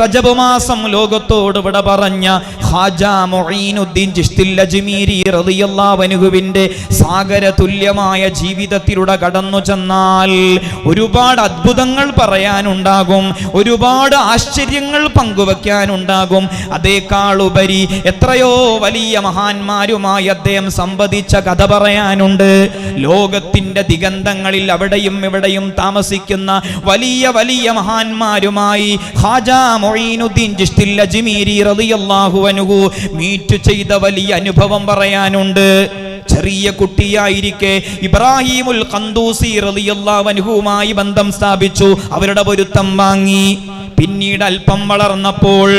റജബ് മാസം ലോകത്തോട് വിട പറഞ്ഞ ഖാജാ മുഈനുദ്ദീൻ ചിശ്തി അജ്മീരി റളിയല്ലാഹു അൻഹുവിന്റെ സാഗര തുല്യമായ ജീവിതത്തിലൂടെ കടന്നു ചെന്നാൽ ഒരുപാട് അത്ഭുതങ്ങൾ പറയാനുണ്ടാകും, ഒരുപാട് ആശ്ചര്യങ്ങൾ പങ്കുവെക്കാനുണ്ടാകും. അതേക്കാളുപരി എത്രയോ വലിയ മഹാന്മാരുമായി അദ്ദേഹം സംവദിച്ച കഥ പറയാനുണ്ട്. ലോകത്തിന്റെ ദിഗന്ധങ്ങളിൽ അവിടെയും ഇവിടെയും താമസിക്കുന്ന വലിയ വലിയ മഹാന്മാരുമായി ഖാജാ മുഈനുദ്ദീൻ ചിശ്തി അജ്മീരി റളിയല്ലാഹു അൻഹു മീറ്റ് ചെയ്ത വലിയ അനുഭവം പറയാനുണ്ട്. ചെറിയ കുട്ടിയായിരിക്കെ ഇബ്രാഹിമുൽ ഖന്ദൂസി റളിയല്ലാഹു അൻഹുമായി ബന്ധം സ്ഥാപിച്ചു, അവരുടെ പൊരുത്തം വാങ്ങി. പിന്നീട് അല്പം വളർന്നപ്പോൾ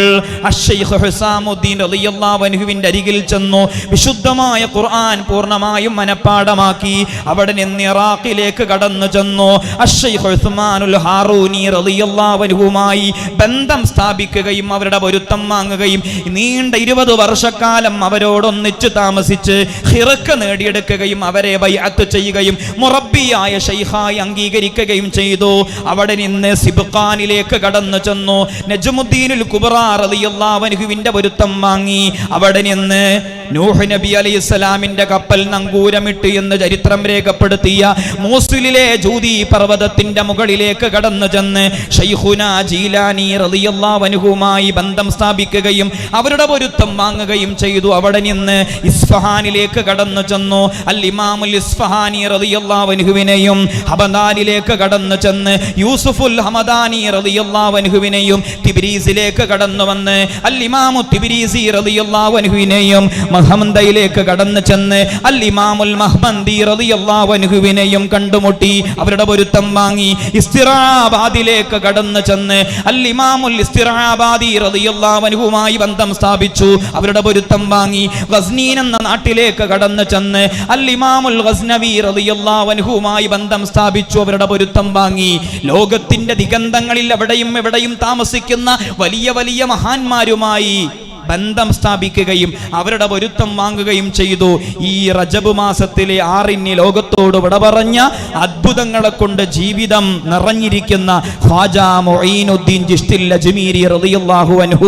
അശ്ശൈഖ് ഹുസാമുദ്ദീൻ റളിയല്ലാഹു അൻഹുവിന്റെ അരികിൽ ചെന്നു. വിശുദ്ധമായ ഖുർആൻ പൂർണ്ണമായും മനഃപ്പാഠമാക്കി അവിടെ നിന്ന് ഇറാഖിലേക്ക് കടന്നു ചെന്നു. അശ്ശൈഖ് ഉസ്മാനുൽ ഹാറൂനി റളിയല്ലാഹു അൻഹുമായി ബന്ധം സ്ഥാപിക്കുകയും അവരുടെ പൊരുത്തം വാങ്ങുകയും നീണ്ട 20 വർഷക്കാലം അവരോടൊന്നിച്ച് താമസിച്ച് ഹിറക്ക് നേടിയെടുക്കുകയും അവരെ ബൈഅത്ത് ചെയ്യുകയും മുറബ്ബിയായ ശൈഖായി അംഗീകരിക്കുകയും ചെയ്തു. അവിടെ നിന്ന് സിബ്ഖാനിലേക്ക് കടന്നു ചെന്നു. നജ്മുദ്ദീനുൽ കുബ്ര റളിയല്ലാഹു അൻഹുവിന്റെ പൊരുത്തം വാങ്ങി. അവിടെ നിന്ന് നൂഹ് നബി അലൈഹിസ്സലാമിന്റെ കപ്പൽ നങ്കൂരമിട്ട് എന്ന് ചരിത്രം രേഖപ്പെടുത്തിയ മൂസിലിലെ ജൂദി പർവ്വതത്തിന്റെ മുകളിലേക്ക് കടന്നു ചെന്ന് ശൈഖുനാ ജീലാനി റളിയല്ലാഹു അൻഹുമായി ബന്ധം സ്ഥാപിക്കുകയും അവരുടെ പൊരുത്തം വാങ്ങുകയും ചെയ്തു. അവിടെ നിന്ന് ഇസ്ഫഹാനിലേക്ക് കടന്നു ചെന്നു. അൽ ഇമാമുൽ ഇസ്ഫഹാനി റളിയല്ലാഹു അൻഹുവിനെയും ഹമദാനിലേക്ക് കടന്നു ചെന്ന് യൂസുഫുൽ ഹമദാനി റളിയല്ലാഹു അൻഹുവിനെയും തിബ്രീസിലേക്ക് കടന്നു വന്ന് അൽ ഇമാമു തിബ്രീസി റളിയല്ലാഹു അൻഹുവിനെയും മഹ്മദയിലേക്ക് കടന്നു ചെന്ന് അൽ ഇമാമുൽ മഹ്മദി റളിയല്ലാഹു അൻഹുവിനെയും കണ്ടുമുട്ടി, അവരുടെ പൊരുത്തം വാങ്ങി. ഇസ്തിറാബാദിലേക്ക് കടന്നു ചെന്ന് അൽ ഇമാമുൽ ഇസ്തിറാബാദി റളിയല്ലാഹു അൻഹുമായി ബന്ധം സ്ഥാപിച്ചു, അവരുടെ പൊരുത്തം വാങ്ങി. ഗസ്നീൻ എന്ന നാട്ടിലേക്ക് കടന്നു ചെന്ന് അൽ ഇമാമുൽ ഗസ്നവി റളിയല്ലാഹു അൻഹുമായി ബന്ധം സ്ഥാപിച്ചു, അവരുടെ പൊരുത്തം വാങ്ങി. ലോകത്തിന്റെ ദിഗന്ധങ്ങളിൽ അവിടെയും എവിടെയും താമസിക്കുന്ന വലിയ വലിയ മഹാന്മാരുമായി ബന്ധം സ്ഥാപിക്കുകയും അവരുടെ പൊരുത്തം വാങ്ങുകയും ചെയ്തു. ഈ റജബ് മാസത്തിലെ 6-ന് ലോകത്തോട് വിട പറഞ്ഞ അത്ഭുതങ്ങളെ കൊണ്ട് ജീവിതം നിറഞ്ഞിരിക്കുന്ന ഖാജാ മുഈനുദ്ദീൻ ചിശ്തി അജ്മീരി റളിയല്ലാഹു അൻഹു